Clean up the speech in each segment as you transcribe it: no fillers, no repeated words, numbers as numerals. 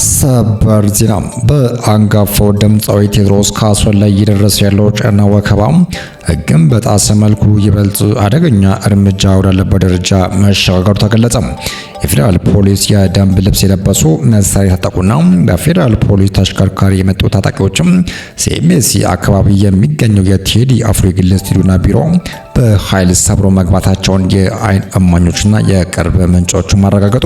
ሰበር ዜና በአንጋፋው ድምፃዊ ቴዎድሮስ ካሳሁን ላይ እየደረሰ ያለው ጫና ወከባ ሕግን በጣሰ መልኩ ይበልጥ አደገኛ እርምጃ ወዳለበት ደረጃ መሸጋገሩ ተገለጸ። የፌዴራል ፖሊስ የደንብ ልብስ የለበሱ መሳሪያ የታጠቁና በፌዴራል ፖሊስ ተሽከርካሪ የመጡ ታጣቂዎችም ሲኤምሲ አካባቢ የሚገኘው የቴዲ አፍሮ የግል ስቱዲዮና ቢሮ በኃይል ሰብሮ መግባታቸውን የአይን እማኞችና የቅርብ ምንጮች ማረጋገጡ።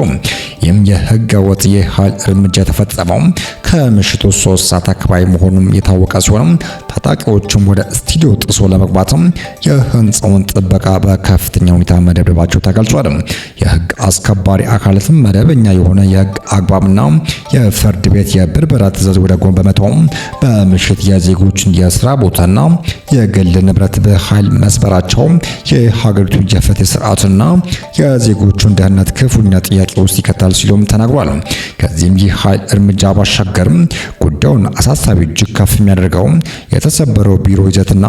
ይህም የህገ ወጥ የኃይል እርምጃ የተፈጸመው ከምሽቱ 3 ሰዓት አካባቢ መሆኑን የታወቀ ሲሆን ታጣቂዎቹም ወደ ስቱዲዮ ጥሶ ለመግባትም የህንፃውን ጥበቃ በከፍተኛ ሁኔታ መደብደባቸው ተገልጿል። የህግ አስከባሪ አካላትም መደበኛ የሆነ የህግ አግባብና የፍርድ ቤት የብርበራ ትዕዛዝ ወደ ጎን በመተው በምሽት የዜጎችን የስራ ቦታና የግል ንብረት በኃይል መስበራቸው የሀገሪቱ የፍትህ ስርዓትና የዜጎቹን ደህንነት ክፉኛ ጥያቄ ውስጥ ይከታል ሲሉም ተናግሯል። ከዚህም ይህ ኃይል እርምጃ ባሻገርም ጉዳዩን አሳሳቢ እጅግ ከፍ የሚያደርገው የተሰበረው ቢሮ ይዘትና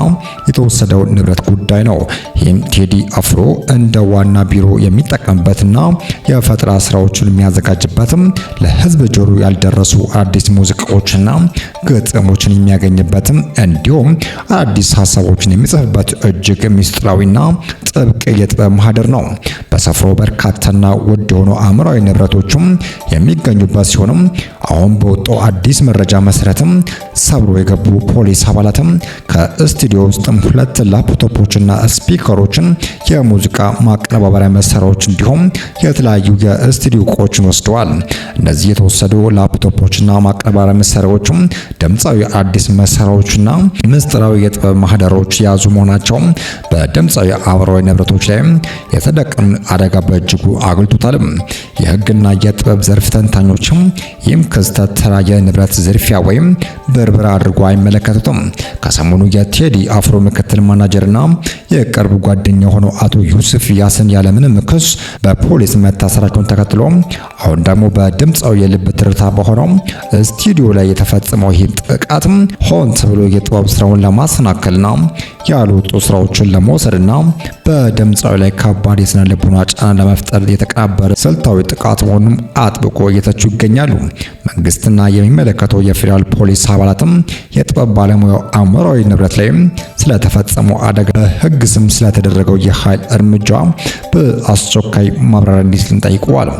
የተወሰደው ንብረት ጉዳይ ነው። ይህም ቴዲ አፍሮ እንደ ዋና ቢሮ የሚጠቀምበትና የፈጠራ ስራዎችን የሚያዘጋጅበትም ለህዝብ ጆሮ ያልደረሱ አዲስ ሙዚቃዎችና ግጥሞችን የሚያገኝበትም እንዲሁም አዲስ ሀሳቦችን የሚጽፍበት እጅግ ሚስጥራዊና ጥብቅ የጥበብ ማህደር ነው። በስፍራው በርካታና ውድ የሆኑ አእምሯዊ ንብረቶችም የሚገኙበት ሲሆንም አሁን በወጣው አዲስ መረጃ መሰረትም ሰብሮ የገቡ ፖሊስ አባላትም ከስቱዲዮ ውስጥም 2 ላፕቶፖችና ስፒከሮችን፣ የሙዚቃ ማቀነባበሪያ መሳሪያዎች እንዲሁም የተለያዩ የስቱዲዮ እቃዎችን ወስደዋል። እነዚህ የተወሰዱ ላፕቶፖችና ማቀነባበሪያ መሳሪያዎችም ድምፃዊ አዲስ መሳሪያዎችና ምስጢራዊ የጥበብ ማህደሮች የያዙ መሆናቸው በድምፃዊ አእምሯዊ ንብረቶች ላይ የተደቀኑ አደጋ በእጅጉ አጉልቶታል። የህግና የጥበብ ዘርፍ ተንታኞችም ይህም ክስተት ተራ የንብረት ዝርፊያ ወይም ብርበራ አድርጎ አይመለከቱትም። ከሰሞኑ የቴዲ አፍሮ ምክትል ማናጀርና የቅርብ ጓደኛ ሆነው አቶ ዩሱፍ ያስን ያለምንም ክስ በፖሊስ መታሰራቸውን ተከትሎ አሁን ደግሞ በድምፃዊ የልብ ትርታ በሆነው ስቱዲዮ ላይ የተፈጸመው ይህ ጥቃት ሆን ተብሎ የጥበብ ስራውን ለማሰናከልና ያልወጡ ስራዎችን ለመውሰድና በድምፃዊ ላይ ከባድ የስነ ልቦና ጫና ለመፍጠር የተቀናበረ ስልታዊ ጥቃት መሆኑን አጥብቆ እየተቹ ይገኛሉ። መንግስትና የሚመለከተው የፌዴራል ፖሊስ አባላትም የጥበብ ባለሙያው አእምሯዊ ንብረት ላይ ስለተፈጸመው አደጋ በህግ ስም ስለተደረገው የኃይል እርምጃ በአስቸኳይ ማብራሪያ እንዲሰጥ ጠይቀዋል።